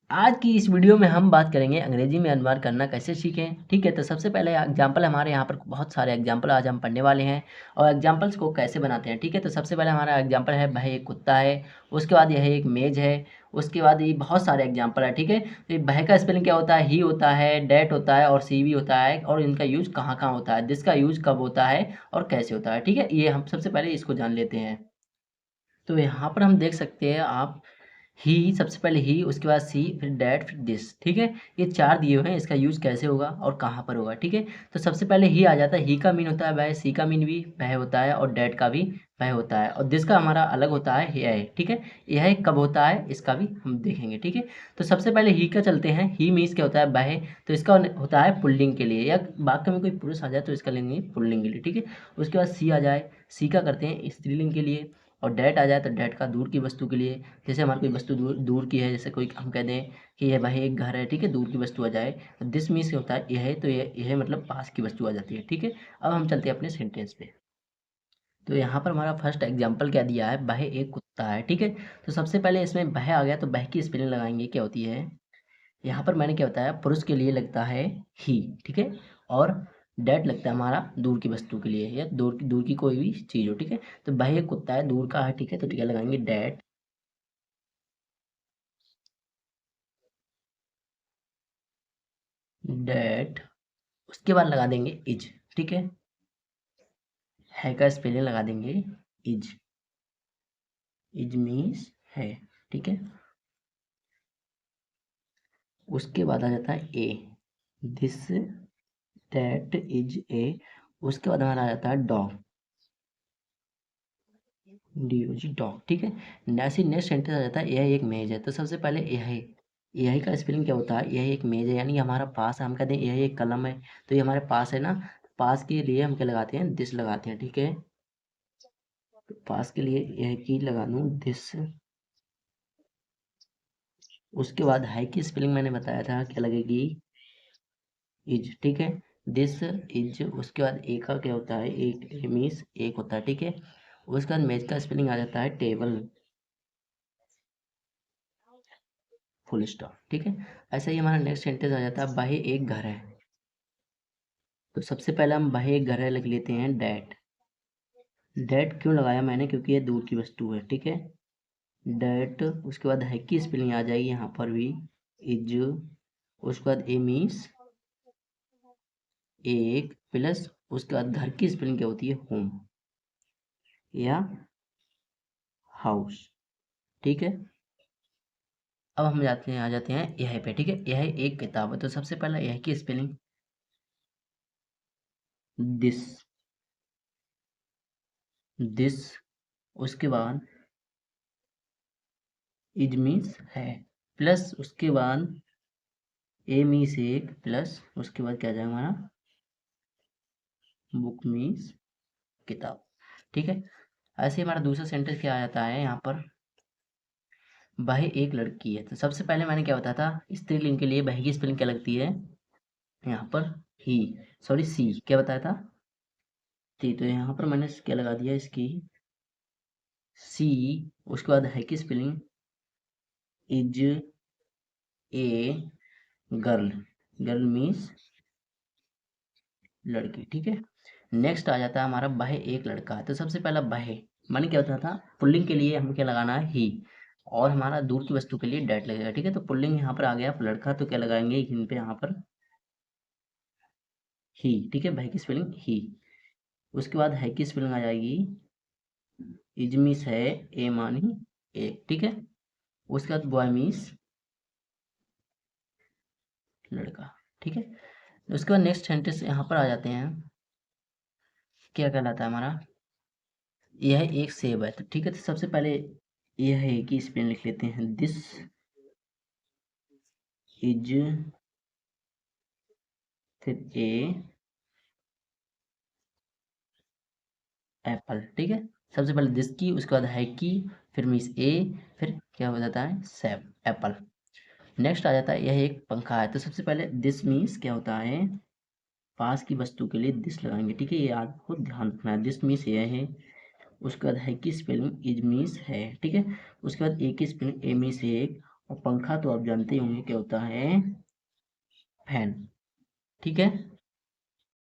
आज की इस वीडियो में हम बात करेंगे अंग्रेजी में अनुवाद करना कैसे सीखें। ठीक है, तो सबसे पहले एग्जाम्पल हमारे यहाँ पर बहुत सारे एग्जाम्पल आज हम पढ़ने वाले हैं और एग्जाम्पल्स को कैसे बनाते हैं। ठीक है, तो सबसे पहले हमारा एग्जाम्पल है भाई एक कुत्ता है, उसके बाद यह एक मेज है, उसके बाद ये बहुत सारे एग्जाम्पल है। ठीक है, तो भाई का स्पेलिंग क्या होता है, ही होता है, डेट होता है और सी भी होता है, और इनका यूज कहाँ कहाँ होता है, दिस का यूज कब होता है और कैसे होता है। ठीक है, ये हम सबसे पहले इसको जान लेते हैं। तो यहाँ पर हम देख सकते हैं आप, ही सबसे पहले ही, उसके बाद सी, फिर डैट, फिर दिस। ठीक है, ये चार दिए हुए हैं, इसका यूज कैसे होगा और कहाँ पर होगा। ठीक है, तो सबसे पहले ही आ जाता है। ही का मीन होता है वह, सी का मीन भी वह होता है और डैट का भी वह होता है, और दिस का हमारा अलग होता है यह। ठीक है, यह कब होता है इसका भी हम देखेंगे। ठीक है, तो सबसे पहले ही का चलते हैं। ही मीन्स क्या होता है, वह, तो इसका होता है पुल्लिंग के लिए, या वाक्य में कोई पुरुष आ जाए तो इसका लेंगे पुल्लिंग के लिए। ठीक है, उसके बाद सी आ जाए, सी का करते हैं स्त्रीलिंग के लिए, और डैट आ जाए तो डैट का दूर की वस्तु के लिए। जैसे हमारी कोई वस्तु दूर की है, जैसे कोई हम कह दें कि यह भाई एक घर है। ठीक है, दूर की वस्तु आ जाए तो दिस मीन्स होता है यह है, तो यह मतलब पास की वस्तु आ जाती है। ठीक है, अब हम चलते हैं अपने सेंटेंस पे। तो यहाँ पर हमारा फर्स्ट एग्जाम्पल क्या दिया है, वह एक कुत्ता है। ठीक है, तो सबसे पहले इसमें वह आ गया तो वह की स्पेलिंग लगाएंगे, क्या होती है। यहाँ पर मैंने क्या बताया, पुरुष के लिए लगता है ही। ठीक है, और डैट लगता है हमारा दूर की वस्तु के लिए, या दूर की कोई भी चीज़ हो। ठीक है, तो भाई एक कुत्ता है, दूर का है। ठीक है, तो क्या लगाएंगे, डैट। डैट, उसके बाद लगा देंगे इज। ठीक है का स्पेलिंग लगा देंगे इज। इज मीन्स है। ठीक है, उसके बाद आ जाता है ए, दिस डैट इज ए। उसके बाद हमारा आ जाता है डॉग, डी डॉग। ठीक है, ऐसे नेक्स्ट सेंटेंस आ जाता है यह एक मेज है। तो सबसे पहले यह का स्पेलिंग क्या होता है, यह एक मेज है, यानी हमारा पास है। हम कहते हैं यह एक कलम है, तो ये हमारे पास है ना। पास के लिए हम क्या लगाते हैं, दिस लगाते हैं। ठीक है, तो पास के लिए यह की लगा दूं दिस। उसके बाद हाई की स्पेलिंग मैंने बताया था क्या लगेगी, इज। ठीक है, दिस इज। उसके बाद ए का क्या होता है, एक मीन्स एक होता है। ठीक है, उसके बाद मेज का स्पेलिंग आ जाता है टेबल, फुल स्टॉप। ठीक है, ऐसा ही हमारा नेक्स्ट सेंटेंस आ जाता है वह एक घर है। तो सबसे पहले हम वह एक घर है लिख लेते हैं डैट। डैट क्यों लगाया मैंने, क्योंकि ये दूर की वस्तु है। ठीक है, डैट। उसके बाद है की स्पेलिंग आ जाएगी यहाँ पर भी, इज। उसके बाद ए मीन्स एक, प्लस उसके बाद घर की स्पेलिंग क्या होती है, होम या हाउस। ठीक है, अब हम आ जाते हैं यह पे। ठीक है, यह एक किताब है, तो सबसे पहला यह की स्पेलिंग दिस, दिस। उसके बाद इज मीन्स है, प्लस उसके बाद ए मीन्स एक, प्लस उसके बाद क्या जाएगा हमारा, बुक मीन्स किताब। ठीक है, ऐसे ही हमारा दूसरा सेंटेंस क्या आ जाता है यहाँ पर, वह एक लड़की है। तो सबसे पहले मैंने क्या बताया था, स्त्रीलिंग के लिए वह की स्पेलिंग क्या लगती है, यहाँ पर ही, सॉरी सी, क्या बताया था, थी। तो यहाँ पर मैंने क्या लगा दिया इसकी, सी। उसके बाद है की spelling is a girl, girl means लड़की। ठीक है, नेक्स्ट आ जाता है हमारा वह एक लड़का है। तो सबसे पहला वह, मैंने क्या बताया था, पुल्लिंग के लिए हमें क्या लगाना है, ही, और हमारा दूर की वस्तु के लिए डैट लगेगा। ठीक है, तो पुल्लिंग यहाँ पर आ गया लड़का, तो क्या लगाएंगे इन पे यहाँ पर ही। ठीक है, वह की स्पेलिंग ही। उसके बाद है की स्पेलिंग आ जाएगी इज मीस है, ए मानी एक। ठीक है, उसके बाद बॉय मीस लड़का। ठीक है, उसके बाद नेक्स्ट सेंटेंस यहाँ पर आ जाते हैं, क्या कहलाता है हमारा, यह एक सेब है। तो ठीक है, तो सबसे पहले यह है कि स्पेलिंग लिख लेते हैं, दिस इज, फिर ए एप्पल। ठीक है, सबसे पहले दिस की, उसके बाद है की, फिर मीस ए, फिर क्या हो जाता है, सेब, एप्पल। नेक्स्ट आ जाता है यह एक पंखा है। तो सबसे पहले दिस मीन्स क्या होता है, पास की वस्तु के लिए दिस लगाएंगे। ठीक है, ये आपको ध्यान रखना है, दिस मीन्स यह है। उसके बाद है की स्पेलिंग इज मीन्स है। ठीक है, उसके बाद ए की स्पेलिंग ए मीन्स एक, और पंखा तो आप जानते ही होंगे क्या होता है, फैन। ठीक है।